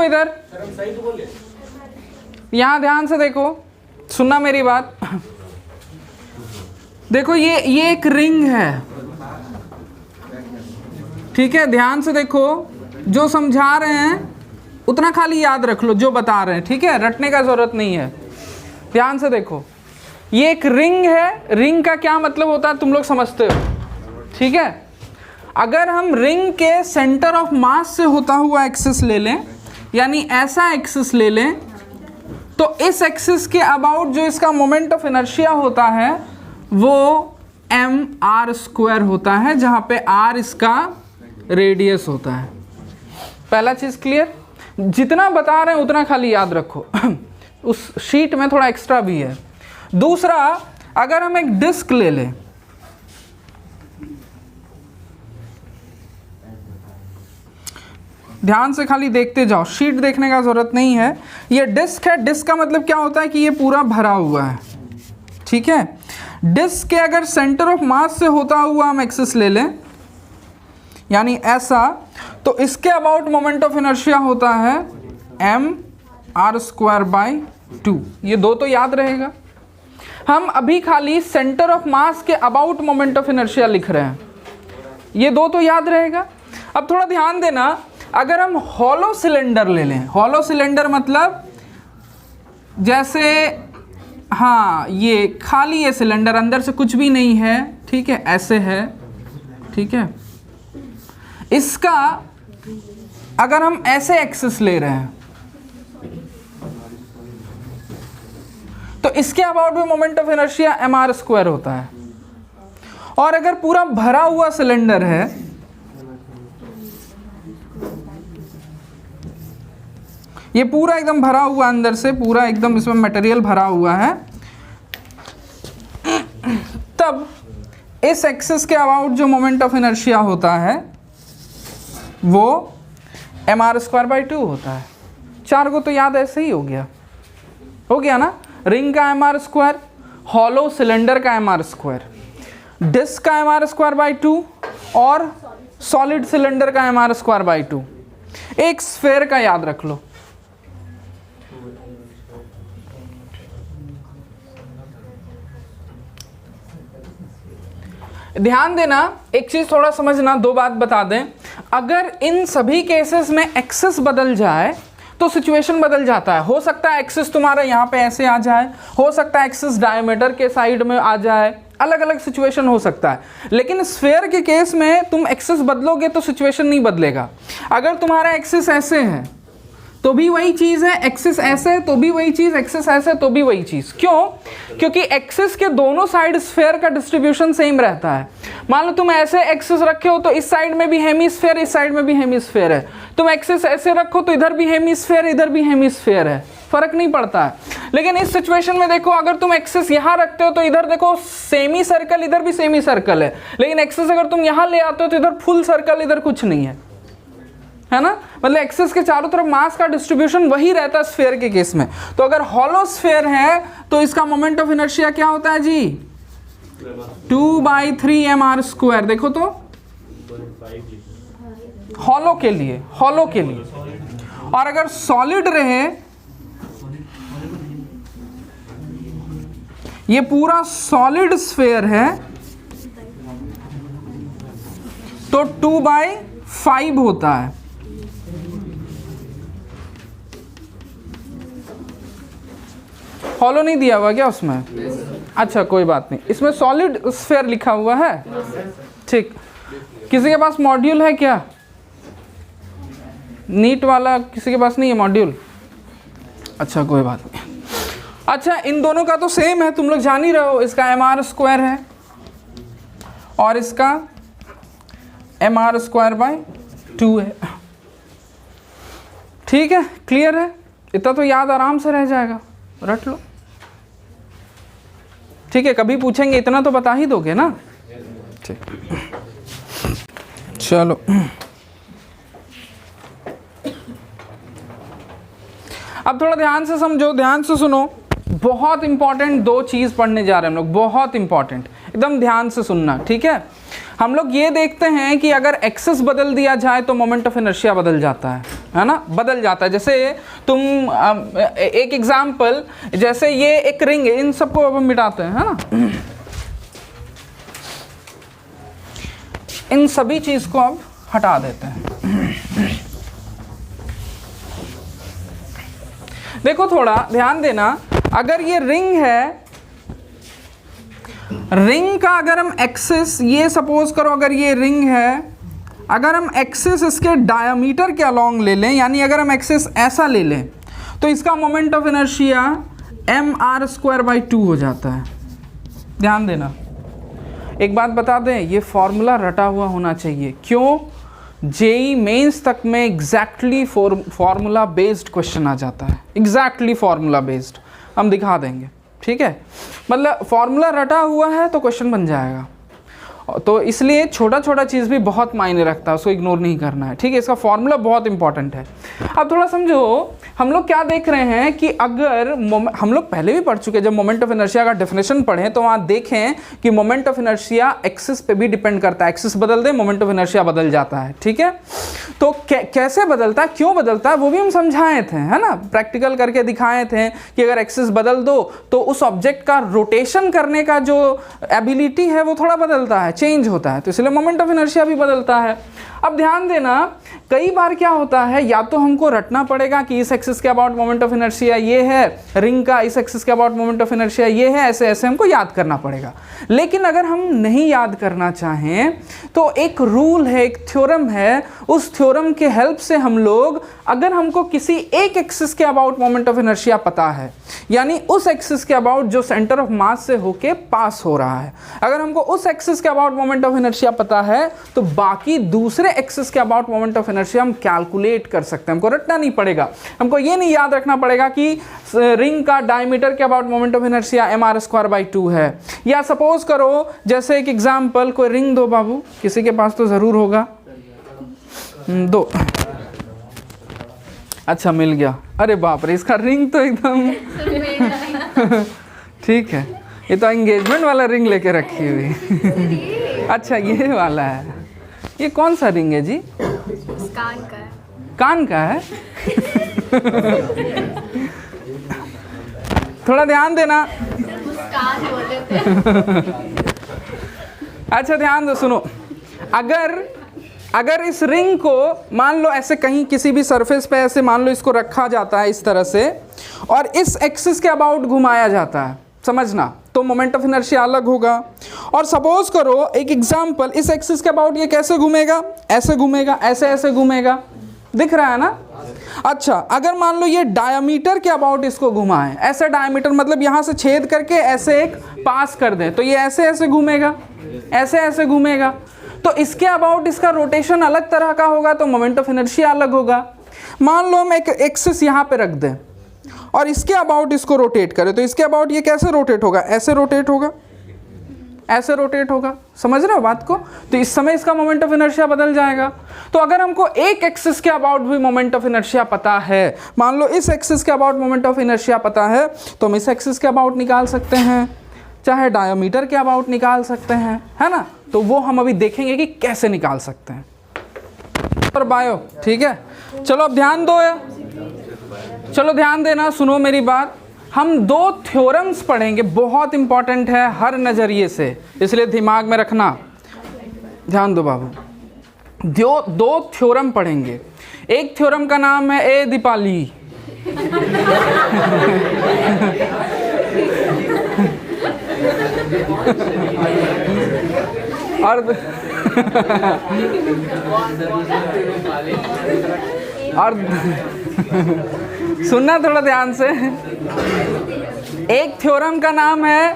इधर, यहां ध्यान से देखो, सुनना मेरी बात। देखो ये एक रिंग है, ठीक है, ध्यान से देखो, जो समझा रहे हैं उतना खाली याद रख लो जो बता रहे हैं, ठीक है, रटने का जरूरत नहीं है। ध्यान से देखो, ये एक रिंग है, रिंग का क्या मतलब होता है तुम लोग समझते हो, ठीक है। अगर हम रिंग के सेंटर ऑफ मास से होता हुआ एक्सिस ले लें, यानी ऐसा एक्सिस ले लें, तो इस एक्सिस के अबाउट जो इसका मोमेंट ऑफ इनर्शिया होता है वो mr² होता है, जहां पे r इसका रेडियस होता है। पहला चीज क्लियर, जितना बता रहे हैं उतना खाली याद रखो। उस शीट में थोड़ा एक्स्ट्रा भी है। दूसरा, अगर हम एक डिस्क ले लें, ध्यान से खाली देखते जाओ, शीट देखने का जरूरत नहीं है। ये डिस्क है, डिस्क का मतलब क्या होता है कि ये पूरा भरा हुआ है, ठीक है। डिस्क के अगर सेंटर ऑफ मास से होता हुआ हम एक्सिस ले लें, यानी ऐसा, तो इसके अबाउट मोमेंट ऑफ इनर्शिया होता है mr²/2। ये दो तो याद रहेगा। हम अभी खाली सेंटर ऑफ मास के अबाउट मोमेंट ऑफ इनर्शिया लिख रहे हैं, ये दो तो याद रहेगा। अब थोड़ा ध्यान देना, अगर हम हॉलो सिलेंडर ले लें, हॉलो सिलेंडर मतलब जैसे, हाँ ये खाली है सिलेंडर, अंदर से कुछ भी नहीं है, ठीक है, ऐसे है, ठीक है। इसका अगर हम ऐसे एक्सिस ले रहे हैं तो इसके अबाउट भी मोमेंट ऑफ इनर्शिया mr² होता है। और अगर पूरा भरा हुआ सिलेंडर है, ये पूरा एकदम भरा हुआ, अंदर से पूरा एकदम इसमें मटेरियल भरा हुआ है, तब इस एक्सिस के अबाउट जो मोमेंट ऑफ इनर्शिया होता है वो mr²/2 होता है। चार को तो याद ऐसे ही हो गया ना। रिंग का mr², हॉलो सिलेंडर का mr², डिस्क का mr²/2 और सॉलिड सिलेंडर का mr²/2। एक स्फेयर का याद रख लो, ध्यान देना, एक चीज थोड़ा समझना, दो बात बता दें। अगर इन सभी केसेस में एक्सिस बदल जाए तो सिचुएशन बदल जाता है। हो सकता है एक्सिस तुम्हारा यहाँ पे ऐसे आ जाए, हो सकता है एक्सिस डायमीटर के साइड में आ जाए, अलग अलग सिचुएशन हो सकता है। लेकिन स्फीयर के केस में तुम एक्सिस बदलोगे तो सिचुएशन नहीं बदलेगा। अगर तुम्हारा एक्सिस ऐसे है तो भी वही चीज़ है, एक्सिस ऐसे है तो भी वही चीज़, एक्सिस ऐसे है तो भी वही चीज़। क्यों? क्योंकि एक्सिस के दोनों साइड स्फीयर का डिस्ट्रीब्यूशन सेम रहता है। मान लो तुम ऐसे एक्सिस रखे हो तो इस साइड में भी हेमीस्फीयर, इस साइड में भी हेमीस्फीयर है। तुम एक्सिस ऐसे रखो तो इधर भी हेमीस्फीयर, इधर भी हेमीस्फीयर है, फर्क नहीं पड़ता है। लेकिन इस सिचुएशन में देखो, अगर तुम एक्सिस यहाँ रखते हो तो इधर देखो सेमी सर्कल, इधर भी सेमी सर्कल है। लेकिन एक्सिस अगर तुम यहाँ ले आते हो तो इधर फुल सर्कल, इधर कुछ नहीं है ना। मतलब एक्सिस के चारों तरफ मास का डिस्ट्रीब्यूशन वही रहता है स्फीयर के केस में। तो अगर हॉलो स्फीयर है तो इसका मोमेंट ऑफ इनर्शिया क्या होता है जी? 2/3 mr²। देखो तो हॉलो के लिए, हॉलो के लिए। और अगर सॉलिड रहे, ये पूरा सॉलिड स्फीयर है तो 2/5 होता है। हॉलो नहीं दिया हुआ क्या उसमें? अच्छा कोई बात नहीं, इसमें सॉलिड स्फीयर लिखा हुआ है। ठीक, किसी के पास मॉड्यूल है क्या? नीट वाला किसी के पास नहीं है मॉड्यूल? अच्छा कोई बात नहीं। अच्छा, इन दोनों का तो सेम है, तुम लोग जान ही रहे हो। इसका mr² है और इसका mr²/2 है। ठीक है, क्लियर है? इतना तो याद आराम से रह जाएगा, रट लो। ठीक है, कभी पूछेंगे इतना तो बता ही दोगे ना? ठीक, चलो। अब थोड़ा ध्यान से समझो, ध्यान से सुनो। बहुत इंपॉर्टेंट दो चीज पढ़ने जा रहे हैं हम लोग, बहुत इंपॉर्टेंट, एकदम ध्यान से सुनना। ठीक है, हम लोग ये देखते हैं कि अगर एक्सिस बदल दिया जाए तो मोमेंट ऑफ इनर्शिया बदल जाता है है ना, बदल जाता है। जैसे तुम एक एग्जाम्पल, जैसे ये एक रिंग है, इन सबको अब हम मिटाते हैं, है ना, इन सभी चीज को अब हटा देते हैं। देखो थोड़ा ध्यान देना, अगर ये रिंग है, रिंग का अगर हम एक्सिस, ये सपोज करो अगर ये रिंग है, अगर हम एक्सिस इसके डायमीटर के अलोंग ले लें, यानी अगर हम एक्सिस ऐसा ले लें, तो इसका मोमेंट ऑफ इनर्शिया mr²/2 हो जाता है। ध्यान देना, एक बात बता दें, ये फॉर्मूला रटा हुआ होना चाहिए। क्यों? जेई मेंस तक में एग्जैक्टली फॉर्मूला बेस्ड क्वेश्चन आ जाता है, एग्जैक्टली फॉर्मूला बेस्ड, हम दिखा देंगे, ठीक है। मतलब फॉर्मूला रटा हुआ है तो क्वेश्चन बन जाएगा, तो इसलिए छोटा छोटा चीज़ भी बहुत मायने रखता है, उसको इग्नोर नहीं करना है, ठीक है। इसका फॉर्मूला बहुत इंपॉर्टेंट है। अब थोड़ा समझो, हम लोग क्या देख रहे हैं कि अगर हम लोग पहले भी पढ़ चुके हैं, जब मोमेंट ऑफ इनर्शिया का डेफिनेशन पढ़ें तो वहाँ देखें कि मोमेंट ऑफ इनर्शिया एक्सिस पे भी डिपेंड करता है। एक्सिस बदल दे, मोमेंट ऑफ इनर्शिया बदल जाता है, ठीक है। तो कैसे बदलता है, क्यों बदलता है, वो भी हम समझाए थे, है ना, प्रैक्टिकल करके दिखाए थे कि अगर एक्सिस बदल दो तो उस ऑब्जेक्ट का रोटेशन करने का जो एबिलिटी है वो थोड़ा बदलता है, चेंज होता है, तो इसलिए मोमेंट ऑफ इनर्शिया भी बदलता है। अब ध्यान देना, कई बार क्या होता है, या तो हमको रटना पड़ेगा कि इस एक्सिस के अबाउट मोमेंट ऑफ इनर्शिया ये है, रिंग का इस एक्सिस के अबाउट मोमेंट ऑफ इनर्शिया ये है, ऐसे ऐसे हमको याद करना पड़ेगा। लेकिन अगर हम नहीं याद करना चाहें तो एक रूल है, एक थ्योरम है, उस थ्योरम के हेल्प से हम लोग, अगर हमको किसी एक एक्सिस के अबाउट मोमेंट ऑफ इनर्शिया पता है, यानी उस एक्सिस के अबाउट जो सेंटर ऑफ मास से होके पास हो रहा है, अगर हमको उस एक्सिस के अबाउट मोमेंट ऑफ इनर्शिया पता है तो बाकी दूसरे एक्सिस के अबाउट मोमेंट ऑफ इनर्शिया हम कैलकुलेट कर सकते हैं। हमको रटना नहीं पड़ेगा, हमको ये नहीं याद रखना पड़ेगा कि रिंग का डायमीटर के about moment of inertia mr²/2 है। या सपोज करो, जैसे एक एग्जांपल, कोई रिंग दो बाबू, किसी के पास तो जरूर होगा, दो, अच्छा मिल गया, अरे बाप रे, इसका रिंग तो एकदम ठीक है, ये तो एंगेजमेंट वाला रिंग लेके रखी हुई अच्छा ये वाला है, ये कौन सा रिंग है जी? कान का है। कान का है थोड़ा ध्यान देना, मुस्कान बोले थे। अच्छा ध्यान दो, सुनो, अगर इस रिंग को मान लो ऐसे कहीं किसी भी सरफेस पे ऐसे मान लो इसको रखा जाता है इस तरह से, और इस एक्सिस के अबाउट घुमाया जाता है, समझना, तो मोमेंट ऑफ इनर्शिया अलग होगा। और सपोज करो एक एग्जांपल, इस एक्सिस के अबाउट ये कैसे घूमेगा, ऐसे घूमेगा, ऐसे ऐसे घूमेगा, दिख रहा है ना। अच्छा, अगर मान लो ये डायमीटर के अबाउट इसको घुमाएं, ऐसे डायमीटर मतलब यहाँ से छेद करके ऐसे एक पास कर दें, तो ये ऐसे ऐसे घूमेगा, ऐसे ऐसे घूमेगा, तो इसके अबाउट इसका रोटेशन अलग तरह का होगा, तो मोमेंट ऑफ इनर्शिया अलग होगा। मान लो हम एक एक्सिस यहाँ पे रख दें और इसके अबाउट इसको रोटेट करें, तो इसके अबाउट ये कैसे रोटेट होगा, ऐसे रोटेट होगा, ऐसे रोटेट होगा, समझ रहे हो बात को। तो इस समय इसका मोमेंट ऑफ इनर्शिया बदल जाएगा। तो अगर हमको एक एक्सिस के अबाउट भी मोमेंट ऑफ इनर्शिया पता है, मान लो इस एक्सिस के अबाउट मोमेंट ऑफ इनर्शिया पता है, तो हम इस एक्सिस के अबाउट निकाल सकते हैं, चाहे डायमीटर के अबाउट निकाल सकते हैं, है ना। तो वो हम अभी देखेंगे कि कैसे निकाल सकते हैं और बायो, ठीक है। चलो अब ध्यान दो, चलो ध्यान देना, सुनो मेरी बात। हम दो थ्योरम्स पढ़ेंगे, बहुत इंपॉर्टेंट है हर नज़रिए से, इसलिए दिमाग में रखना, ध्यान दो बाबू। दो थ्योरम पढ़ेंगे, एक थ्योरम का नाम है ए दीपाली और सुनना थोड़ा ध्यान से, एक थ्योरम का नाम है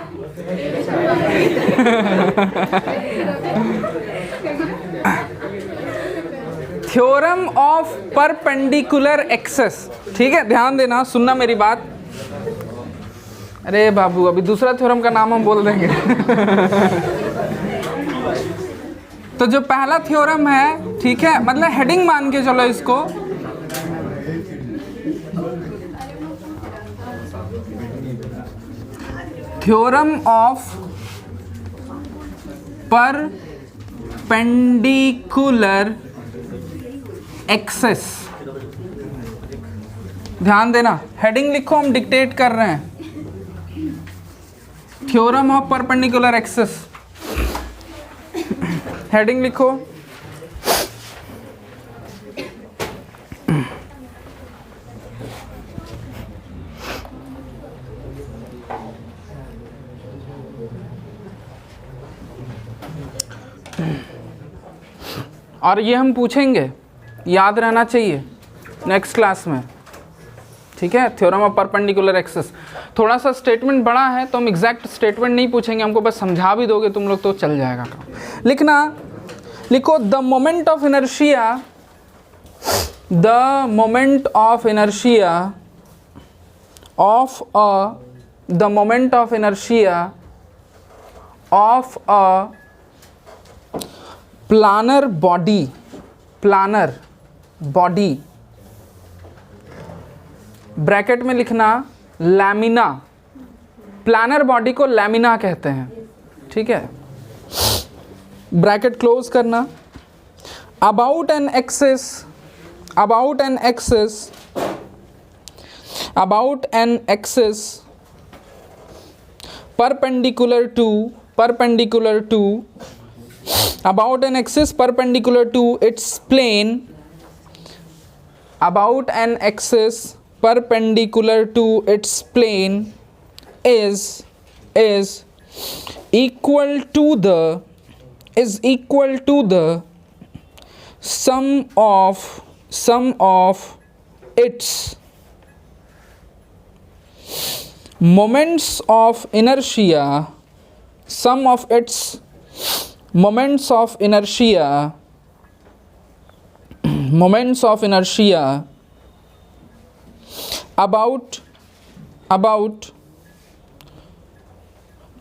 थ्योरम ऑफ परपेंडिकुलर एक्सेस, ठीक है, ध्यान देना, सुनना मेरी बात। अरे बाबू, अभी दूसरा थ्योरम का नाम हम बोल देंगे तो जो पहला थ्योरम है, ठीक है, मतलब हेडिंग मान के चलो इसको, थ्योरम ऑफ परपेंडिकुलर एक्सेस, ध्यान देना, हेडिंग लिखो, हम डिक्टेट कर रहे हैं। Theorem of perpendicular axis, heading लिखो। और ये हम पूछेंगे, याद रहना चाहिए नेक्स्ट क्लास में, ठीक है। थ्योरम ऑफ परपेंडिकुलर एक्सिस, थोड़ा सा स्टेटमेंट बड़ा है तो हम एग्जैक्ट स्टेटमेंट नहीं पूछेंगे, हमको बस समझा भी दोगे तुम लोग तो चल जाएगा काम। लिखना, लिखो the moment of inertia, the moment of inertia of a, the moment of inertia of a planar body, planar body, bracket में लिखना लैमिना, प्लानर बॉडी को लैमिना कहते हैं, ठीक है। ब्रैकेट क्लोज करना। About an axis, about an axis, about an axis perpendicular to, perpendicular to, about an axis perpendicular to its plane, about an axis perpendicular to its plane is equal to the, is equal to the sum of its moments of inertia, sum of its moments of inertia, moments of inertia about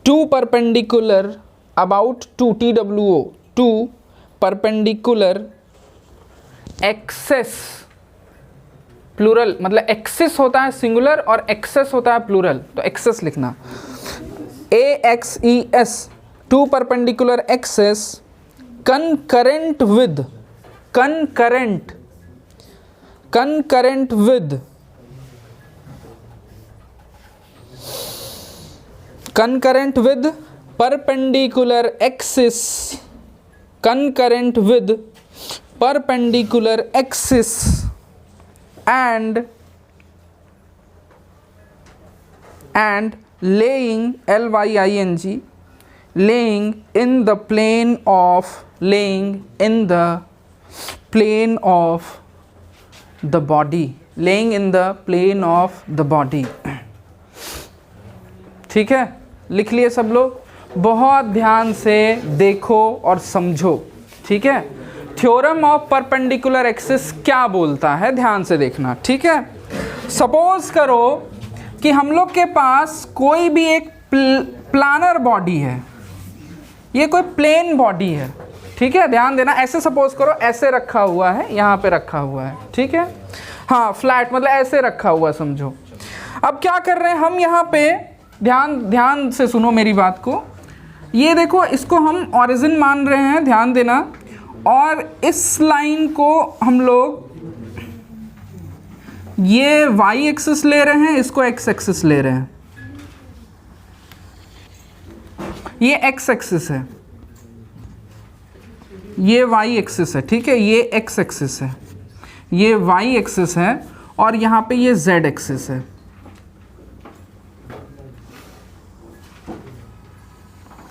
two perpendicular, about two, TWO, two perpendicular axes, plural, मतलब axis होता है singular और access होता है plural, तो access लिखना, AXES, two perpendicular axes concurrent with, concurrent with, concurrent with perpendicular axis, concurrent with perpendicular axis and laying, LYING, laying in the plane of, laying in the plane of the body, laying in the plane of the body, ठीक है। लिख लिए सब लोग, बहुत ध्यान से देखो और समझो, ठीक है। थ्योरम ऑफ परपेंडिकुलर एक्सिस क्या बोलता है, ध्यान से देखना, ठीक है। सपोज करो कि हम लोग के पास कोई भी एक प्लानर बॉडी है, ये कोई प्लेन बॉडी है, ठीक है। ध्यान देना, ऐसे सपोज करो, ऐसे रखा हुआ है, यहाँ पे रखा हुआ है, ठीक है। हाँ, फ्लैट मतलब ऐसे रखा हुआ समझो। अब क्या कर रहे हैं हम यहाँ पे, ध्यान से सुनो मेरी बात को, ये देखो, इसको हम ओरिजिन मान रहे हैं, ध्यान देना, और इस लाइन को हम लोग ये वाई एक्सिस ले रहे हैं, इसको एक्स एक्सिस ले रहे हैं, ये एक्स एक्सिस है, ये वाई एक्सिस है, ठीक है, ये एक्स एक्सिस है, ये वाई एक्सिस है, और यहाँ पे ये जेड एक्सिस है,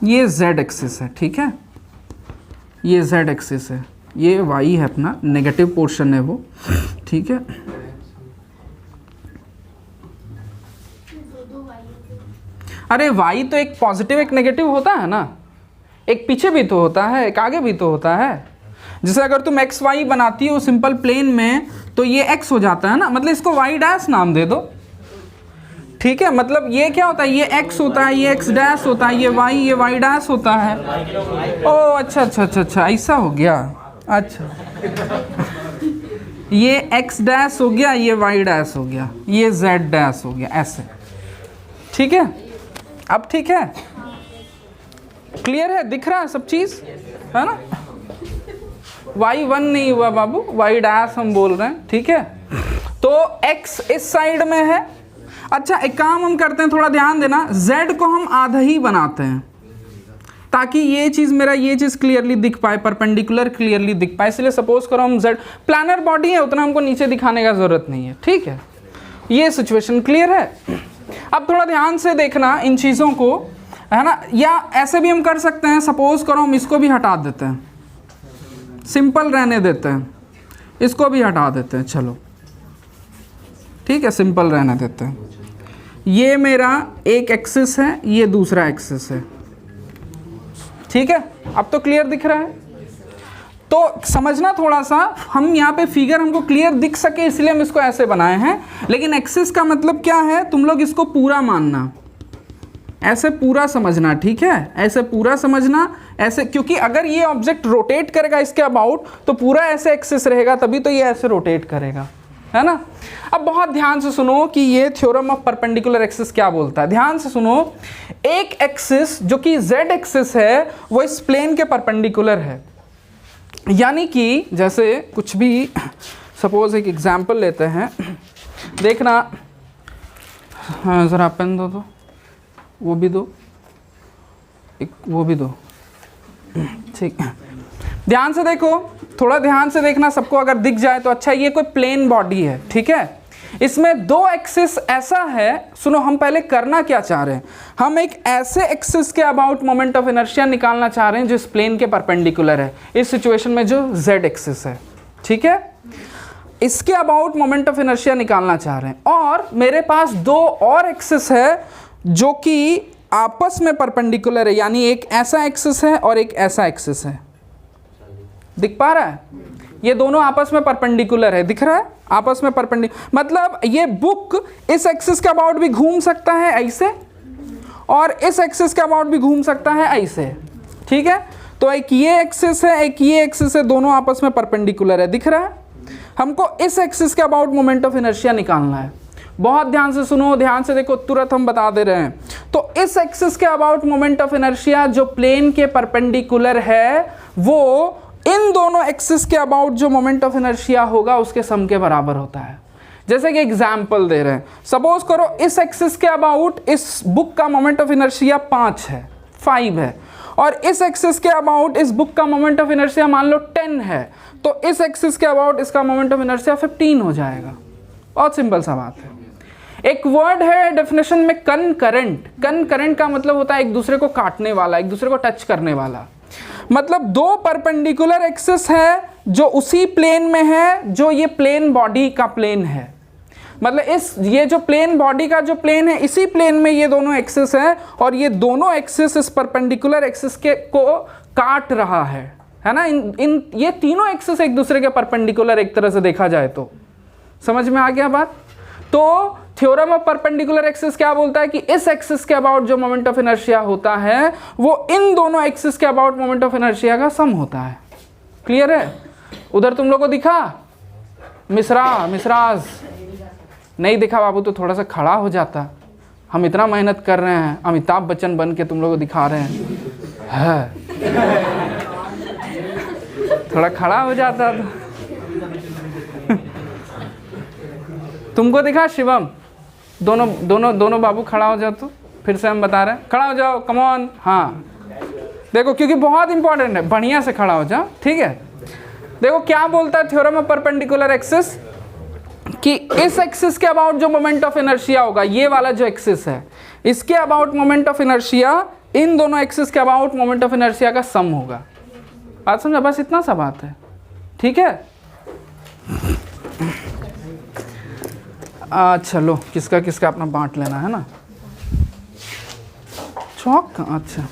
ये जेड एक्सिस है, ठीक है, ये जेड एक्सिस है, ये वाई है अपना, नेगेटिव पोर्शन है वो, ठीक है। अरे वाई तो एक पॉजिटिव एक नेगेटिव होता है ना, एक पीछे भी तो होता है, एक आगे भी तो होता है। जैसे अगर तुम एक्स वाई बनाती हो सिंपल प्लेन में तो ये एक्स हो जाता है ना, मतलब इसको वाई डैश नाम दे दो, ठीक है। मतलब ये क्या होता है, ये एक्स होता है, ये एक्स डैश होता है, ये वाई डैश होता है। ओ अच्छा अच्छा अच्छा अच्छा, ऐसा हो गया, अच्छा ये एक्स डैश हो गया, ये वाई डैश हो गया, ये जेड डैश हो गया, ऐसे, ठीक है। अब ठीक है, क्लियर है, दिख रहा है सब चीज़, है ना। y1 नहीं हुआ बाबू, y डैश हम बोल रहे हैं, ठीक है। तो x इस साइड में है। अच्छा एक काम हम करते हैं, थोड़ा ध्यान देना, z को हम आधा ही बनाते हैं ताकि ये चीज़ मेरा ये चीज़ क्लियरली दिख पाए, परपेंडिकुलर क्लियरली दिख पाए। इसलिए सपोज करो हम z, प्लानर बॉडी है उतना हमको नीचे दिखाने का ज़रूरत नहीं है, ठीक है। ये सिचुएशन क्लियर है। अब थोड़ा ध्यान से देखना इन चीज़ों को, है ना, या ऐसे भी हम कर सकते हैं, सपोज करो हम इसको भी हटा देते हैं, सिंपल रहने देते हैं, इसको भी हटा देते हैं, चलो ठीक है, सिंपल रहने देते हैं। ये मेरा एक एक्सिस है, ये दूसरा एक्सिस है, ठीक है। अब तो क्लियर दिख रहा है। तो समझना थोड़ा सा, हम यहाँ पे फिगर हमको क्लियर दिख सके इसलिए हम इसको ऐसे बनाए हैं, लेकिन एक्सिस का मतलब क्या है, तुम लोग इसको पूरा मानना, ऐसे पूरा समझना, ठीक है, ऐसे पूरा समझना, ऐसे, क्योंकि अगर ये ऑब्जेक्ट रोटेट करेगा इसके अबाउट तो पूरा ऐसे एक्सिस रहेगा, तभी तो ये ऐसे रोटेट करेगा, है ना। अब बहुत ध्यान से सुनो कि ये थ्योरम ऑफ परपेंडिकुलर एक्सिस क्या बोलता है। ध्यान से सुनो, एक एक्सिस जो कि z एक्सिस है वो इस प्लेन के परपेंडिकुलर है, यानी कि जैसे कुछ भी, सपोज एक एग्जांपल लेते हैं, देखना, हाँ ज़रा पेन दो तो, वो भी दो, एक वो भी दो, ठीक है। ध्यान से देखो, थोड़ा ध्यान से देखना, सबको अगर दिख जाए तो अच्छा। ये कोई प्लेन बॉडी है, ठीक है, इसमें दो एक्सिस ऐसा है। सुनो, हम पहले करना क्या चाह रहे हैं, हम एक ऐसे एक्सिस के अबाउट मोमेंट ऑफ इनर्शिया निकालना चाह रहे हैं जो इस प्लेन के परपेंडिकुलर है, इस सिचुएशन में जो z एक्सिस है, ठीक है, इसके अबाउट मोमेंट ऑफ इनर्शिया निकालना चाह रहे हैं। और मेरे पास दो और एक्सिस है जो कि आपस में परपेंडिकुलर है, यानी एक ऐसा एक्सिस है और एक ऐसा एक्सिस है, दिख पा रहा है, ये दोनों आपस में परपेंडिकुलर है, दिख रहा है, आपस में परपेंडिकुलर, मतलब ये बुक इस एक्सिस के अबाउट भी घूम सकता है ऐसे, और इस एक्सिस के अबाउट भी घूम सकता है ऐसे, ठीक है। तो एक ये एक्सिस है, एक ये एक्सिस है, दोनों आपस में परपेंडिकुलर है, दिख रहा है। हमको इस एक्सिस के अबाउट मोमेंट ऑफ इनर्शिया निकालना है। बहुत ध्यान से सुनो, ध्यान से देखो, तुरंत हम बता दे रहे हैं। तो इस एक्सिस के अबाउट मोमेंट ऑफ इनर्शिया जो प्लेन के परपेंडिकुलर है, वो इन दोनों एक्सिस के अबाउट जो मोमेंट ऑफ इनर्शिया होगा उसके सम के बराबर होता है। जैसे कि एग्जाम्पल दे रहे हैं, सपोज करो इस एक्सिस के अबाउट इस बुक का मोमेंट ऑफ इनर्शिया 5 है, 5 है, और इस एक्सिस के अबाउट इस बुक का मोमेंट ऑफ इनर्शिया मान लो 10 है, तो इस एक्सिस के अबाउट इसका मोमेंट ऑफ इनर्शिया 15 हो जाएगा। बहुत सिंपल सा बात है। एक वर्ड है डेफिनेशन में कनकरेंट। कनकरेंट का मतलब होता है एक दूसरे को काटने वाला, एक दूसरे को टच करने वाला। मतलब दो परपेंडिकुलर एक्सिस है जो उसी प्लेन में है जो ये प्लेन बॉडी का प्लेन है। मतलब ये जो प्लेन बॉडी का जो प्लेन है, इसी प्लेन में ये दोनों एक्सिस है, और ये दोनों एक्सिस इस परपेंडिकुलर एक्सिस के को काट रहा है ना। इन ये तीनों एक्सिस एक दूसरे के परपेंडिकुलर एक तरह से देखा जाए तो। समझ में आ गया बात? तो थ्योरम ऑफ परपेंडिकुलर एक्सिस क्या बोलता है कि इस एक्सिस के अबाउट जो मोमेंट ऑफ इनर्शिया होता है वो इन दोनों एक्सिस के अबाउट मोमेंट ऑफ इनर्शिया का सम होता है। क्लियर है? उधर तुम लोगों को दिखा मिसराज? नहीं दिखा बाबू तो थोड़ा सा खड़ा हो जाता। हम इतना मेहनत कर रहे हैं, अमिताभ बच्चन बन के तुम लोगों को दिखा रहे हैं, थोड़ा खड़ा हो जाता तो। तुमको दिखा शिवम? दोनों बाबू खड़ा हो जाओ तो। फिर से हम बता रहे हैं, खड़ा हो जाओ, कम ऑन। हाँ देखो, क्योंकि बहुत इंपॉर्टेंट है, बढ़िया से खड़ा हो जाओ, ठीक है। देखो क्या बोलता है थ्योरम ऑफ परपेंडिकुलर एक्सिस, कि इस एक्सिस के अबाउट जो मोमेंट ऑफ इनर्शिया होगा, ये वाला जो एक्सिस है, इसके अबाउट मोमेंट ऑफ इनर्शिया इन दोनों एक्सिस के अबाउट मोमेंट ऑफ इनर्शिया का सम होगा। बात समझा? बस इतना सा बात है, ठीक है। चलो किसका किसका अपना बांट लेना है ना। चौक, अच्छा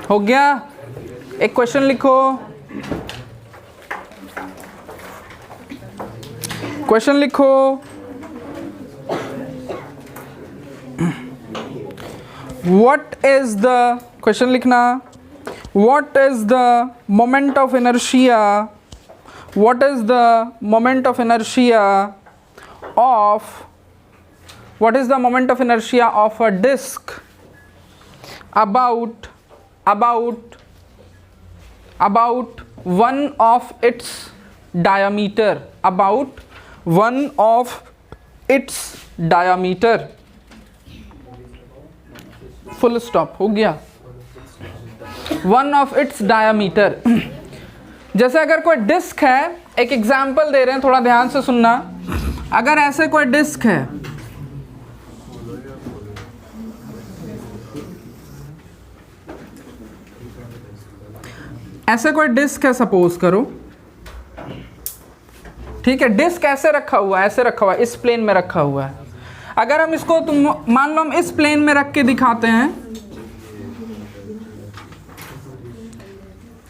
हो गया। एक क्वेश्चन लिखो, क्वेश्चन लिखो। व्हाट इज द, क्वेश्चन लिखना, what is the moment of inertia, what is the moment of inertia of, what is the moment of inertia of a disk about 1 of its diameter, about 1 of its diameter, full stop, हो गया। 1 of its diameter। जैसे अगर कोई disc है, एक example दे रहे हैं, थोड़ा ध्यान से सुनना। अगर ऐसे कोई डिस्क है, ऐसे कोई डिस्क है सपोज करो, ठीक है, डिस्क ऐसे रखा हुआ है, ऐसे रखा हुआ है, इस प्लेन में रखा हुआ है। अगर हम इसको मान लो हम इस प्लेन में रख के दिखाते हैं,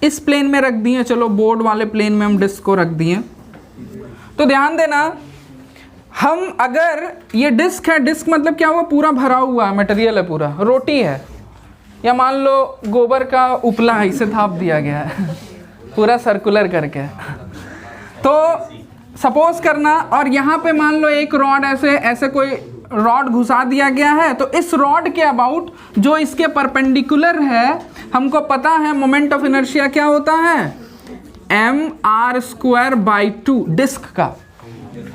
इस प्लेन में रख दिए, चलो बोर्ड वाले प्लेन में हम डिस्क को रख दिए, तो ध्यान देना, हम अगर ये डिस्क है, डिस्क मतलब क्या हुआ, पूरा भरा हुआ है, मटेरियल है, पूरा रोटी है, या मान लो गोबर का उपला है, इसे थाप दिया गया है पूरा सर्कुलर करके। तो सपोज करना, और यहाँ पे मान लो एक रॉड ऐसे कोई रॉड घुसा दिया गया है, तो इस रॉड के अबाउट जो इसके परपेंडिकुलर है, हमको पता है मोमेंट ऑफ इनर्शिया क्या होता है, mr²/2 डिस्क का,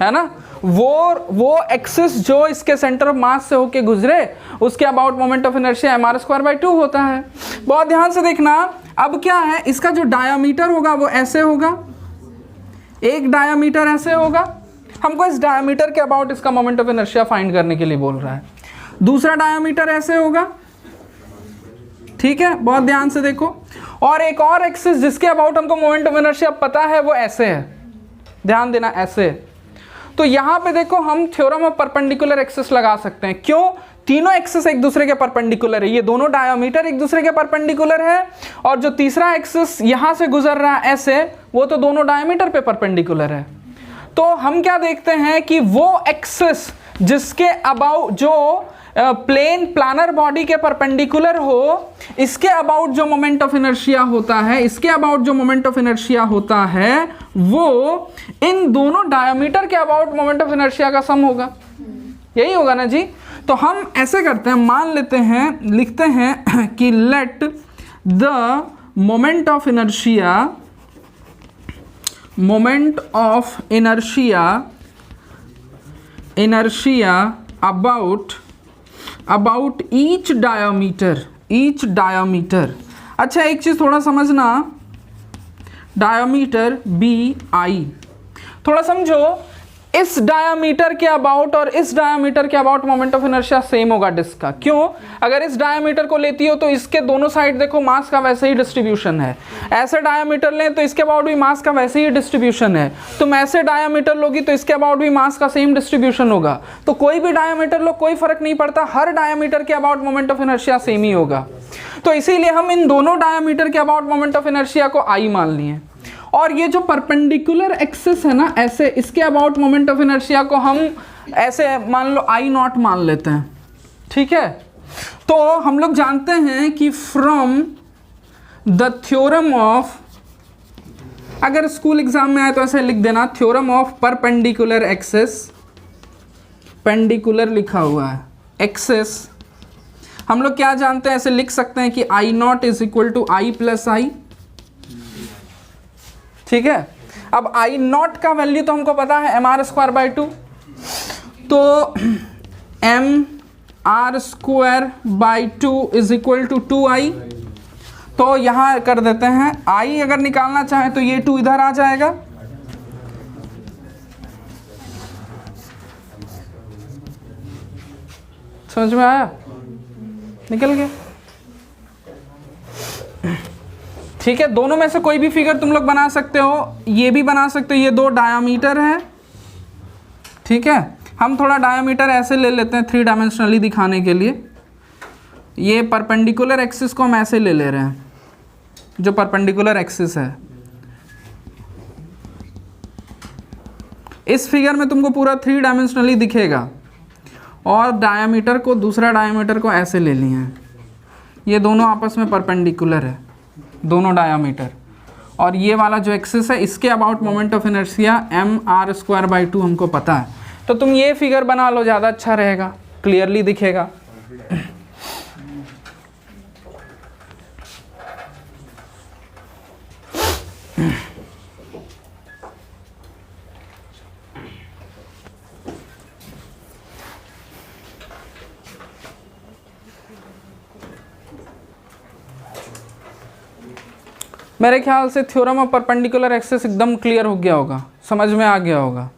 है ना। वो एक्सिस जो इसके सेंटर ऑफ मास से होके गुजरे, उसके about moment of inertia mr²/2 होता है। बहुत ध्यान से देखना। अब क्या है, इसका जो डायामीटर होगा वो ऐसे होगा, एक डायामीटर ऐसे होगा, हमको इस डायामीटर के अबाउट इसका मोमेंट ऑफ इनर्शिया फाइंड करने के लिए बोल रहा है। दूसरा डायामीटर ऐसे होगा, ठीक है, बहुत ध्यान से देखो। और एक और एक्सिस जिसके अबाउट हमको मोमेंट ऑफ इनर्शिया पता है वो ऐसे है, ध्यान देना, ऐसे। तो यहाँ पे देखो हम थ्योरम ऑफ परपेंडिकुलर एक्सिस लगा सकते हैं। क्यों? तीनों एक्सिस एक दूसरे के परपेंडिकुलर है, ये दोनों डायमीटर एक दूसरे के परपेंडिकुलर है, और जो तीसरा एक्सिस यहाँ से गुजर रहा है ऐसे, वो तो दोनों डायमीटर पे परपेंडिकुलर है। तो हम क्या देखते हैं कि वो एक्सिस जिसके अबाउट जो प्लेन प्लानर बॉडी के परपेंडिकुलर हो, इसके अबाउट जो मोमेंट ऑफ इनर्शिया होता है, इसके अबाउट जो मोमेंट ऑफ इनर्शिया होता है, वो इन दोनों डायमीटर के अबाउट मोमेंट ऑफ इनर्शिया का सम होगा। यही होगा ना जी। तो हम ऐसे करते हैं, मान लेते हैं, लिखते हैं कि let the moment of inertia about each diameter. अच्छा, एक चीज थोड़ा समझना, डायमीटर BI थोड़ा समझो, इस डायमीटर के अबाउट और इस डायमीटर के about moment of inertia same होगा डिस्क का। क्यों? अगर इस डायमीटर को लेती हो तो इसके दोनों साइड देखो मास का वैसे ही डिस्ट्रीब्यूशन है, ऐसे डायमीटर लें तो इसके अबाउट भी मास का वैसे ही डिस्ट्रीब्यूशन है, तुम ऐसे डायमीटर लोगी तो इसके अबाउट भी मास का सेम डिस्ट्रीब्यूशन होगा। तो कोई भी डायमीटर लो, कोई फर्क नहीं पड़ता, हर डायमीटर के about moment of inertia same ही होगा। तो इसीलिए हम इन दोनों डायमीटर के अबाउट मोमेंट ऑफ इनर्शिया को I मान लिए। और ये जो परपेंडिकुलर एक्सिस है ना, ऐसे, इसके अबाउट मोमेंट ऑफ इनर्शिया को हम ऐसे मान लो I0 मान लेते हैं, ठीक है। तो हम लोग जानते हैं कि फ्रॉम द थ्योरम ऑफ, अगर स्कूल एग्जाम में आए तो ऐसे लिख देना, theorem of perpendicular axis, perpendicular लिखा हुआ है, एक्सिस, हम लोग क्या जानते हैं, ऐसे लिख सकते हैं कि I0 is equal to I plus I, ठीक है। अब I0 का वैल्यू तो हमको पता है mr²/2, तो mr²/2 is equal to 2I। तो यहाँ कर देते हैं, I अगर निकालना चाहे तो ये 2 इधर आ जाएगा, समझ में आया? निकल गया, ठीक है। दोनों में से कोई भी फिगर तुम लोग बना सकते हो, ये भी बना सकते हो, ये दो डायामीटर है, ठीक है। हम थोड़ा डायामीटर ऐसे ले लेते हैं 3 डायमेंशनली दिखाने के लिए। ये परपेंडिकुलर एक्सिस को हम ऐसे ले रहे हैं, जो परपेंडिकुलर एक्सिस है। इस फिगर में तुमको पूरा 3 डायमेंशनली दिखेगा, और डायामीटर को, दूसरा डायामीटर को ऐसे ले लिए हैं, ये दोनों आपस में परपेंडिकुलर है, दोनों डायामीटर। और ये वाला जो एक्सिस है, इसके about moment of inertia mr²/2 हमको पता है। तो तुम ये फिगर बना लो, ज़्यादा अच्छा रहेगा, क्लियरली दिखेगा। मेरे ख्याल से थ्योरम ऑफ परपेंडिकुलर एक्सिस एकदम क्लियर हो गया होगा, समझ में आ गया होगा।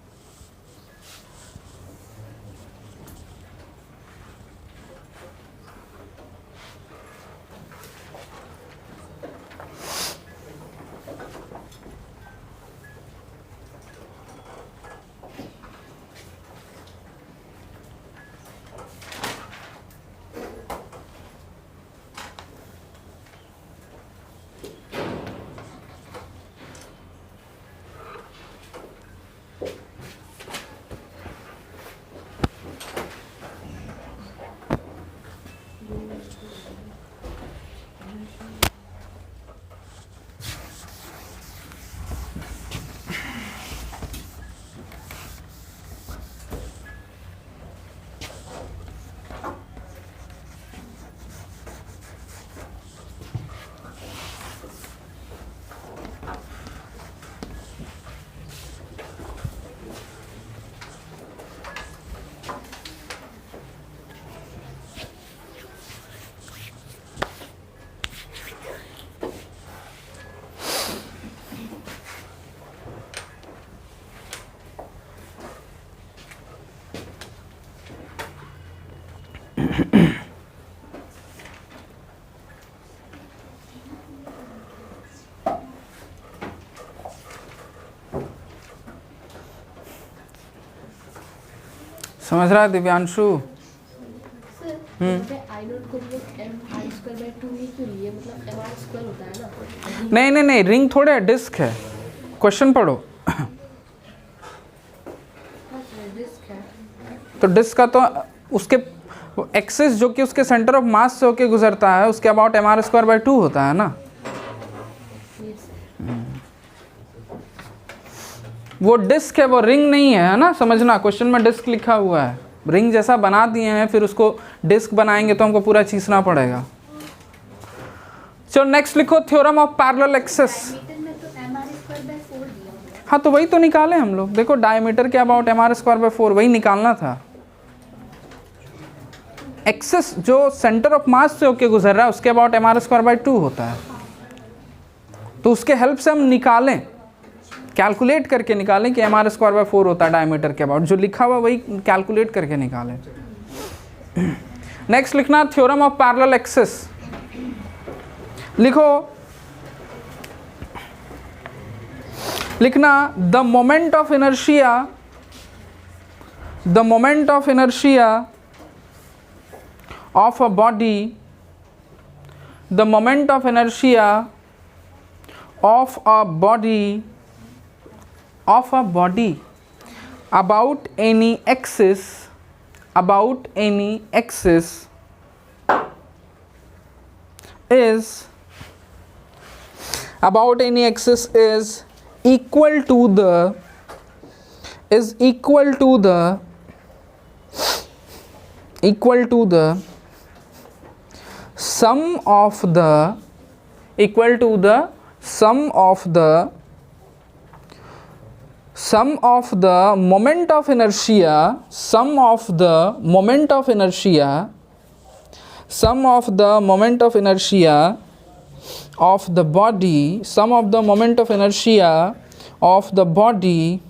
समझ रहा है दिव्यांशु? नहीं नहीं नहीं, रिंग थोड़े डिस्क है। क्वेश्चन पढ़ो। तो डिस्क का तो उसके एक्सिस जो कि उसके सेंटर ऑफ मास से होके गुजरता है, उसके अबाउट mr²/2 होता है ना। वो डिस्क है, वो रिंग नहीं है, है ना। समझना, क्वेश्चन में डिस्क लिखा हुआ है, रिंग जैसा बना दिए हैं, फिर उसको डिस्क बनाएंगे तो हमको पूरा चीसना पड़ेगा। चलो नेक्स्ट लिखो, थ्योरम ऑफ पैरेलल एक्सिस। हाँ तो वही तो निकाले हम लोग। देखो डायमीटर के अबाउट mr²/4 वही निकालना था। एक्सिस जो सेंटर ऑफ मास से होके गुजर रहा है उसके अबाउट mr²/2 होता है, तो उसके हेल्प से हम निकालें, कैलकुलेट करके निकालें कि mr²/4 होता है डायमीटर के अबाउट। जो लिखा हुआ वही कैलकुलेट करके निकालें। नेक्स्ट लिखना थ्योरम ऑफ पैरेलल एक्सिस। लिखो, लिखना the moment of inertia, the moment of inertia of a body, the moment of inertia of a body, of a body about any axis, about any axis is, about any axis is equal to the, is equal to the, equal to the sum of the, equal to the sum of the, sum of the moment of inertia, sum of the moment of inertia, sum of the moment of inertia of the body, sum of the moment of inertia of the body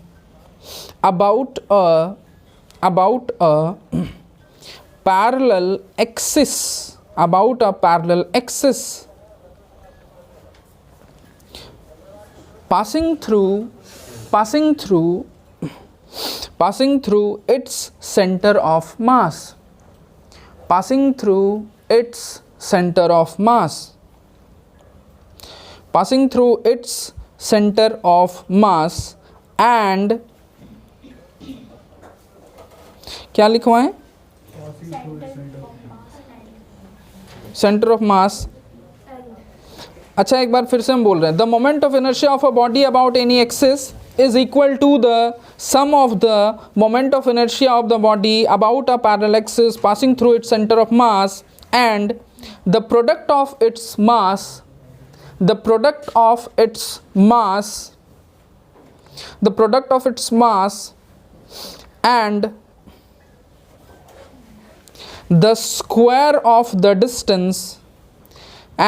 about a, about a parallel axis, about a parallel axis passing through, passing through, passing through its center of mass, passing through its center of mass, passing through its center of mass and, क्या लिखवाएं? Centre of mass. अच्छा एक बार फिर से हम बोल रहे हैं, the moment of inertia of a body about any axis is equal to the sum of the moment of inertia of the body about a parallel axis passing through its center of mass and the product of its mass, the product of its mass, the product of its mass and the square of the distance,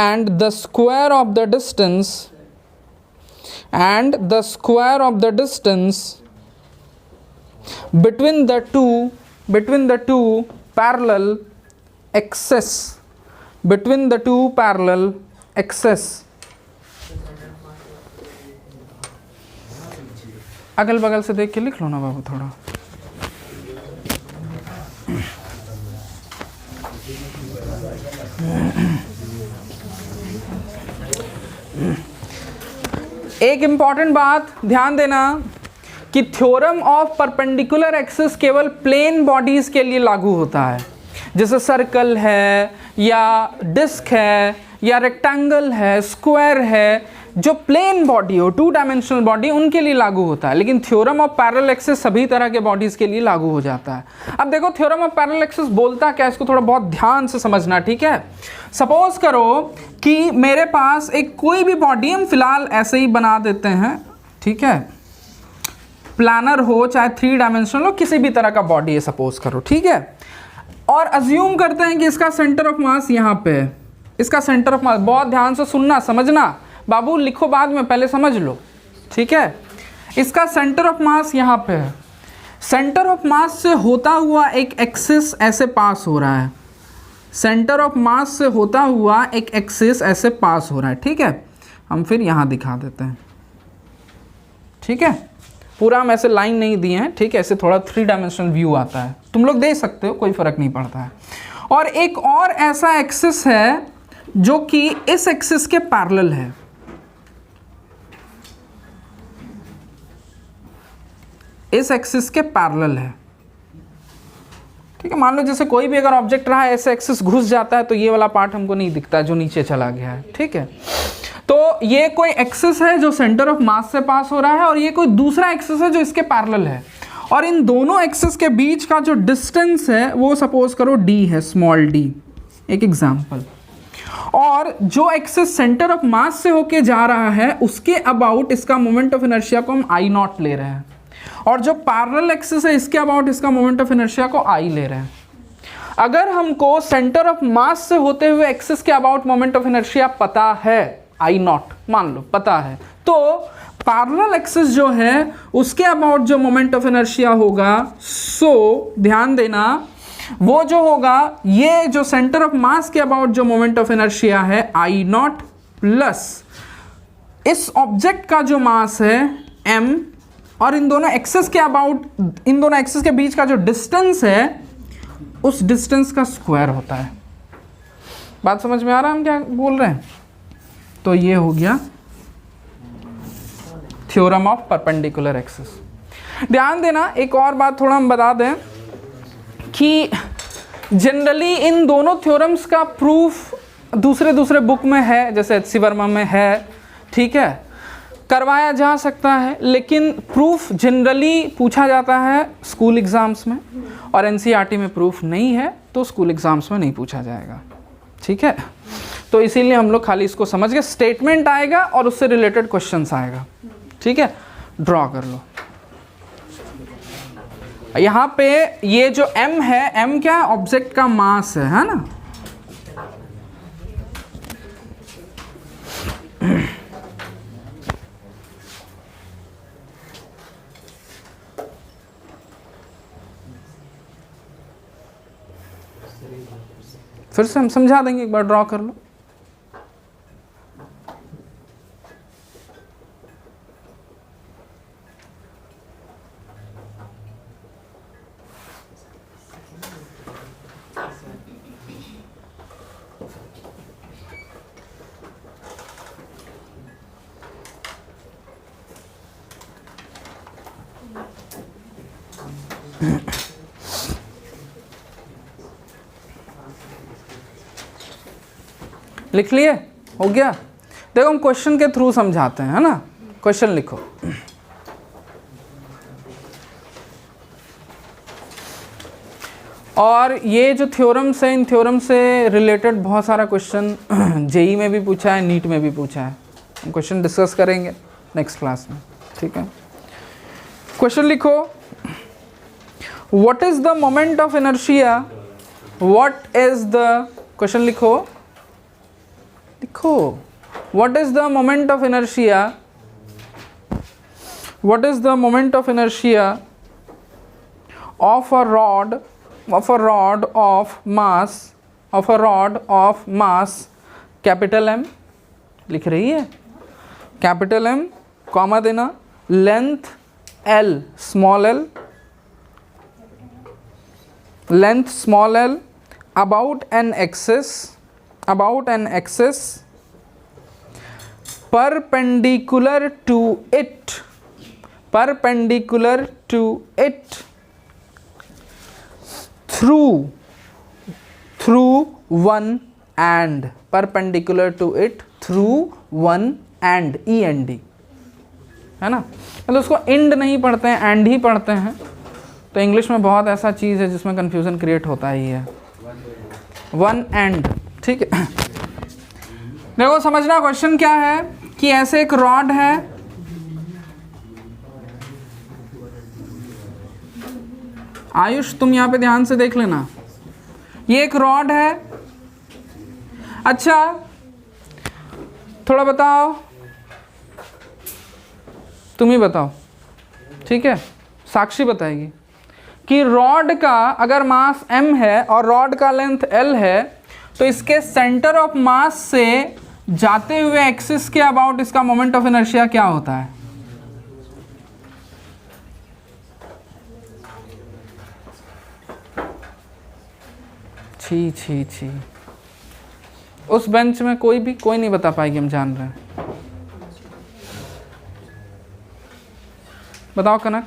and the square of the distance and the square of the distance between the two parallel axes, between the two parallel axes. अगल बगल से देख के लिख लो ना बाबू थोड़ा। एक important बात ध्यान देना कि थ्योरम ऑफ परपेंडिकुलर एक्सिस केवल प्लेन बॉडीज के लिए लागू होता है, जैसे सर्कल है या डिस्क है या रेक्टेंगल है, स्क्वायर है, जो प्लेन बॉडी हो, टू डायमेंशनल बॉडी, उनके लिए लागू होता है। लेकिन थ्योरम ऑफ पैरेलल एक्सिस सभी तरह के बॉडीज के लिए लागू हो जाता है। अब देखो थ्योरम ऑफ पैरेलल एक्सिस बोलता क्या, इसको थोड़ा बहुत ध्यान से समझना, ठीक है। सपोज करो कि मेरे पास एक कोई भी बॉडी, हम फिलहाल ऐसे ही बना देते हैं, ठीक है, प्लानर हो चाहे 3 डायमेंशनल हो, किसी भी तरह का बॉडी है सपोज करो, ठीक है। और अज्यूम करते हैं कि इसका सेंटर ऑफ मास यहाँ पे है, इसका सेंटर ऑफ मास, बहुत ध्यान से सुनना समझना बाबू, लिखो बाद में, पहले समझ लो, ठीक है। इसका सेंटर ऑफ मास यहाँ पे है, सेंटर ऑफ मास से होता हुआ एक एक्सिस ऐसे पास हो रहा है, सेंटर ऑफ मास से होता हुआ एक एक्सिस ऐसे पास हो रहा है, ठीक है। हम फिर यहाँ दिखा देते हैं, ठीक है। पूरा हम ऐसे लाइन नहीं दिए हैं, ठीक है, ऐसे थोड़ा 3 डायमेंशनल व्यू आता है, तुम लोग दे सकते हो, कोई फर्क नहीं पड़ता है। और एक और ऐसा एक्सिस है जो कि इस एक्सिस के पैरेलल है, इस एक्सिस के पैरेलल है, ठीक है। मान लो जैसे कोई भी अगर ऑब्जेक्ट रहा है, ऐसे एक्सिस घुस जाता है तो ये वाला पार्ट हमको नहीं दिखता है जो नीचे चला गया है, ठीक है। तो ये कोई एक्सिस है जो सेंटर ऑफ मास से पास हो रहा है, और ये कोई दूसरा एक्सिस है जो इसके पैरेलल है, और इन दोनों एक्सिस के बीच का जो डिस्टेंस है वो सपोज करो d है, स्मॉल d, एक एग्जांपल। और जो एक्सिस सेंटर ऑफ मास से होके जा रहा है उसके अबाउट इसका मोमेंट ऑफ इनर्शिया को हम आई नॉट ले रहे हैं, और जो पैरेलल एक्सिस है इसके अबाउट इसका मोमेंट ऑफ इनर्शिया को आई ले रहे हैं। अगर हमको सेंटर ऑफ मास से होते हुए एक्सिस के अबाउट मोमेंट ऑफ इनर्शिया पता है, आई नॉट मान लो पता है, तो पैरेलल एक्सिस जो है उसके अबाउट जो मोमेंट ऑफ इनर्शिया होगा, सो ध्यान देना, वो जो होगा, ये जो सेंटर ऑफ मास के अबाउट जो मोमेंट ऑफ इनर्शिया है आई नॉट प्लस इस ऑब्जेक्ट का जो मास है m, और इन दोनों एक्सिस के अबाउट, इन दोनों एक्सिस के बीच का जो डिस्टेंस है उस डिस्टेंस का स्क्वायर होता है। बात समझ में आ रहा है हम क्या बोल रहे हैं? तो ये हो गया थ्योरम ऑफ परपेंडिकुलर एक्सिस। ध्यान देना एक और बात थोड़ा हम बता दें कि जनरली इन दोनों थ्योरम्स का प्रूफ दूसरे बुक में है, जैसे एच सी वर्मा में है, ठीक है, करवाया जा सकता है, लेकिन प्रूफ जनरली पूछा जाता है स्कूल एग्ज़ाम्स में, और एनसीईआरटी में प्रूफ नहीं है तो स्कूल एग्ज़ाम्स में नहीं पूछा जाएगा, ठीक है। तो इसीलिए हम लोग खाली इसको समझ गए, स्टेटमेंट आएगा और उससे रिलेटेड क्वेश्चंस आएगा, ठीक है। ड्रॉ कर लो। यहाँ पे ये जो m है, m क्या है? ऑब्जेक्ट का मास है ना। फिर से हम समझा देंगे, एक बार ड्रॉ कर लो। लिख लिए? हो गया? देखो हम क्वेश्चन के थ्रू समझाते हैं, है ना। क्वेश्चन लिखो। और ये जो थ्योरम्स है, इन थ्योरम से रिलेटेड बहुत सारा क्वेश्चन जेई में भी पूछा है, नीट में भी पूछा है। हम क्वेश्चन डिस्कस करेंगे नेक्स्ट क्लास में, ठीक है। क्वेश्चन लिखो, what is the moment of inertia, what is the, question लिखो, लिखो, what is the moment of inertia what is the moment of inertia of a rod of mass capital M, लिख रही है capital M, comma देना, length L small l, length small l, about an axis perpendicular to it through one and, perpendicular to it through one and, END है ना, मतलब उसको end नहीं पढ़ते हैं, एंड ही पढ़ते हैं। तो इंग्लिश में बहुत ऐसा चीज़ है जिसमें कन्फ्यूज़न क्रिएट होता ही है, वन एंड, ठीक है। देखो समझना क्वेश्चन क्या है कि ऐसे एक रॉड है, आयुष तुम यहाँ पे ध्यान से देख लेना, ये एक रॉड है। अच्छा थोड़ा बताओ, तुम ही बताओ, ठीक है, साक्षी बताएगी कि रॉड का अगर मास m है और रॉड का लेंथ l है, तो इसके सेंटर ऑफ मास से जाते हुए एक्सिस के अबाउट इसका मोमेंट ऑफ इनर्शिया क्या होता है? छी छी छी, उस बेंच में कोई नहीं बता पाएगी, हम जान रहे हैं। बताओ कनक,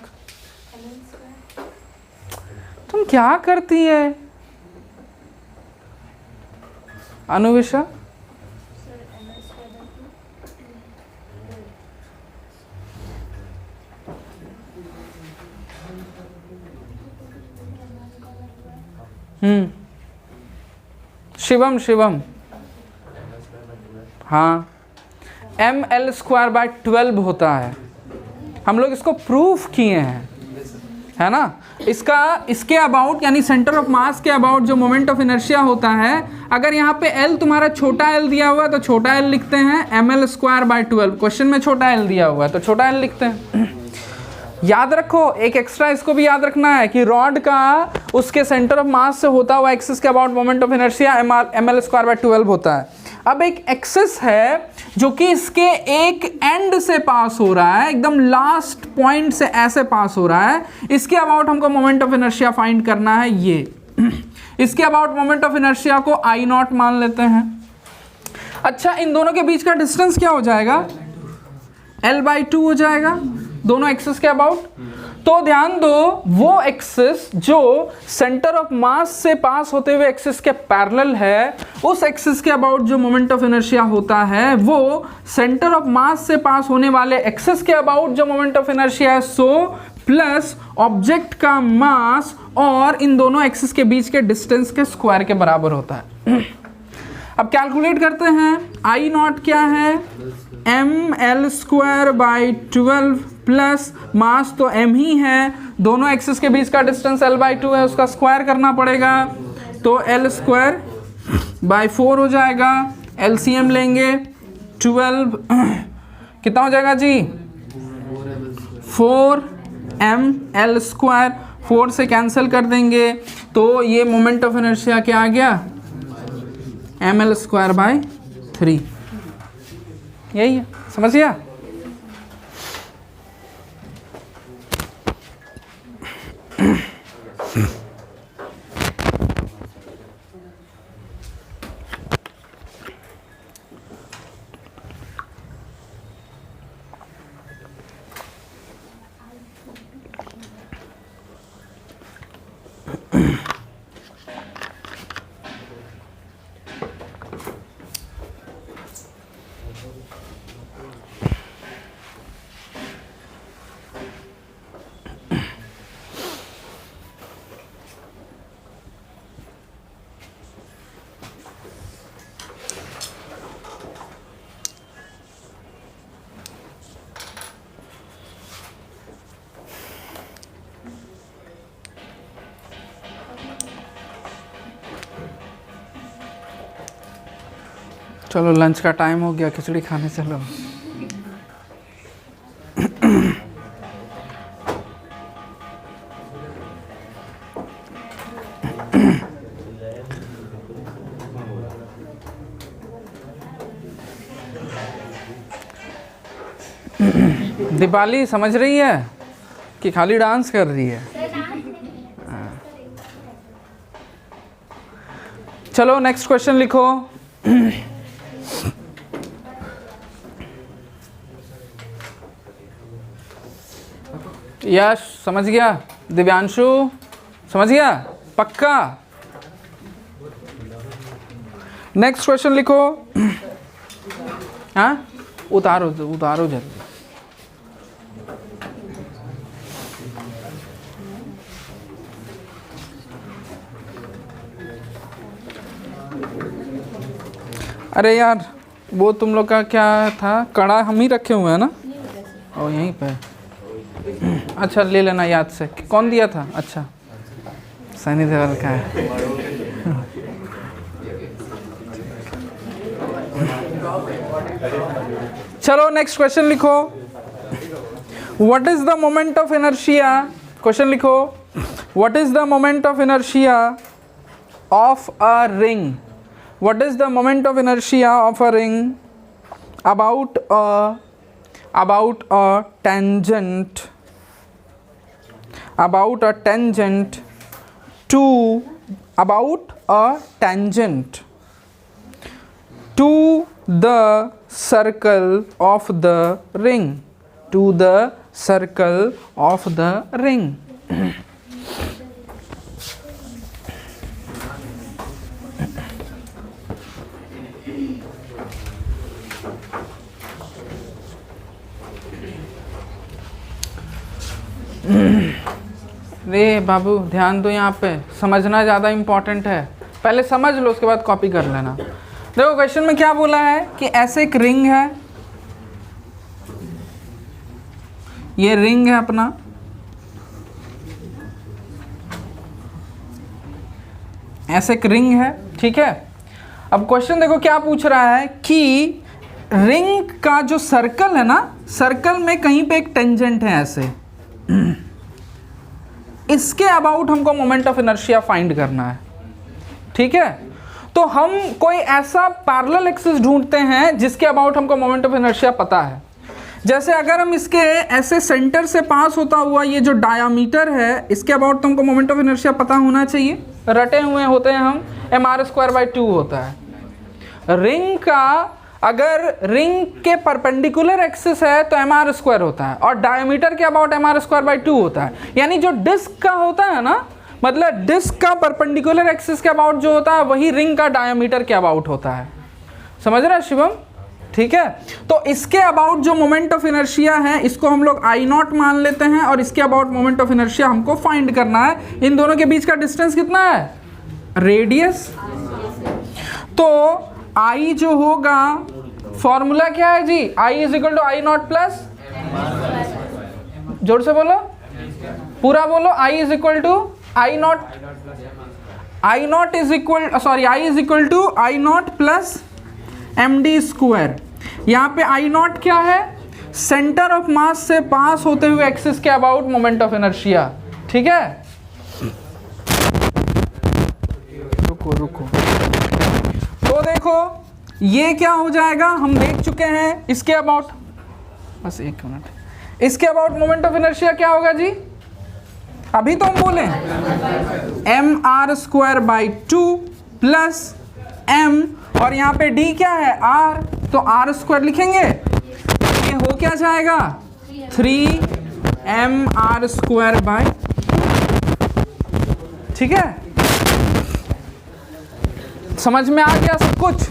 तुम क्या करती है? अनुविशा, शिवम, हाँ, ml²/12 होता है। हम लोग इसको प्रूफ किए हैं, है ना। इसके अबाउट यानी सेंटर ऑफ मास के अबाउट जो मोमेंट ऑफ इनर्शिया होता है, अगर यहाँ पे l तुम्हारा छोटा l दिया हुआ है तो छोटा l लिखते हैं, ml²/12, क्वेश्चन में छोटा l दिया हुआ है तो छोटा l लिखते हैं। याद रखो, एक एक्स्ट्रा इसको भी याद रखना है कि रॉड का उसके सेंटर ऑफ मास से होता हुआ एक्सिस के about moment of inertia ml²/12 होता है। अब एक एक्सिस है जो कि इसके एक एंड से पास हो रहा है, एकदम लास्ट पॉइंट से ऐसे पास हो रहा है, इसके अबाउट हमको मोमेंट ऑफ इनर्शिया फाइंड करना है। ये इसके अबाउट मोमेंट ऑफ इनर्शिया को I0 मान लेते हैं। अच्छा, इन दोनों के बीच का डिस्टेंस क्या हो जाएगा? L/2 हो जाएगा, दोनों एक्सिस के अबाउट। तो ध्यान दो, वो एक्सिस जो सेंटर ऑफ मास से पास होते हुए एक्सिस के पैरेलल है, उस एक्सिस के अबाउट जो मोमेंट ऑफ इनर्शिया होता है वो सेंटर ऑफ मास से पास होने वाले एक्सिस के अबाउट जो मोमेंट ऑफ इनर्शिया है सो प्लस ऑब्जेक्ट का मास और इन दोनों एक्सिस के बीच के डिस्टेंस के स्क्वायर के बराबर होता है। अब कैलकुलेट करते हैं, I0 क्या है? ml²/12 प्लस मास तो m ही है, दोनों एक्सिस के बीच का डिस्टेंस L/2 है, उसका स्क्वायर करना पड़ेगा, तो L²/4 हो जाएगा। LCM लेंगे, 12 कितना हो जाएगा जी? 4ml², 4 से कैंसिल कर देंगे, तो ये मोमेंट ऑफ इनर्शिया क्या आ गया? ml²/3। यही है, समझ गया? चलो लंच का टाइम हो गया, खिचड़ी खाने चलो। दीपाली समझ रही है कि खाली डांस कर रही है? चलो नेक्स्ट क्वेश्चन लिखो। यश समझ गया? दिव्यांशु समझ गया? पक्का? नेक्स्ट क्वेश्चन लिखो। हाँ, उतारो उतारो जल्दी। अरे यार, वो तुम लोग का क्या था? कड़ा हम ही रखे हुए हैं ना? और यहीं पे। अच्छा ले लेना याद से। कौन दिया था? अच्छा सनी देओल का है। चलो नेक्स्ट क्वेश्चन लिखो। What is the moment of inertia? Question लिखो। What is the moment of inertia of a ring? What is the moment of inertia of a ring about a tangent to the circle of the ring, to the circle of the ring? रे बाबू ध्यान दो, यहाँ पे समझना ज़्यादा important है। पहले समझ लो, उसके बाद कॉपी कर लेना। देखो क्वेश्चन में क्या बोला है कि ऐसे एक रिंग है, ये रिंग है अपना, ऐसे एक रिंग है, ठीक है। अब क्वेश्चन देखो क्या पूछ रहा है कि रिंग का जो सर्कल है ना, सर्कल में कहीं पे एक टेंजेंट है ऐसे, इसके अबाउट हमको मोमेंट ऑफ इनर्शिया फाइंड करना है, ठीक है। तो हम कोई ऐसा पैरेलल एक्सिस ढूंढते हैं जिसके अबाउट हमको मोमेंट ऑफ इनर्शिया पता है। जैसे अगर हम इसके ऐसे सेंटर से पास होता हुआ ये जो डायामीटर है, इसके अबाउट तो हमको मोमेंट ऑफ इनर्शिया पता होना चाहिए, रटे हुए होते हैं हम, mr²/2 होता है। रिंग का अगर रिंग के परपेंडिकुलर एक्सिस है तो mr² होता है, और डायमीटर के अबाउट mr²/2 होता है। यानी जो डिस्क का होता है ना, मतलब डिस्क का परपेंडिकुलर एक्सिस के अबाउट जो होता है वही रिंग का डायमीटर के अबाउट होता है। समझ रहे हैं शिवम? ठीक है। तो इसके अबाउट जो मोमेंट ऑफ इनर्शिया है इसको हम लोग I0 मान लेते हैं, और इसके अबाउट मोमेंट ऑफ इनर्शिया हमको फाइंड करना है। इन दोनों के बीच का डिस्टेंस कितना है? रेडियस। तो I जो होगा, फॉर्मूला क्या है जी? I = I0 प्लस, जोर से बोलो, पूरा बोलो, I = I0, I = I0 plus md²। यहाँ पे I0 क्या है? सेंटर ऑफ मास से पास होते हुए एक्सिस के अबाउट मोमेंट ऑफ इनर्शिया, ठीक है। रुको तो देखो ये क्या हो जाएगा, हम देख चुके हैं इसके अबाउट, बस एक मिनट, इसके अबाउट मोमेंट ऑफ इनर्शिया क्या होगा जी? अभी तो हम बोले mr²/2 प्लस m, और यहाँ पे d क्या है? r, तो r² लिखेंगे, ये हो क्या जाएगा? 3mr²/, ठीक है। समझ में आ गया सब कुछ?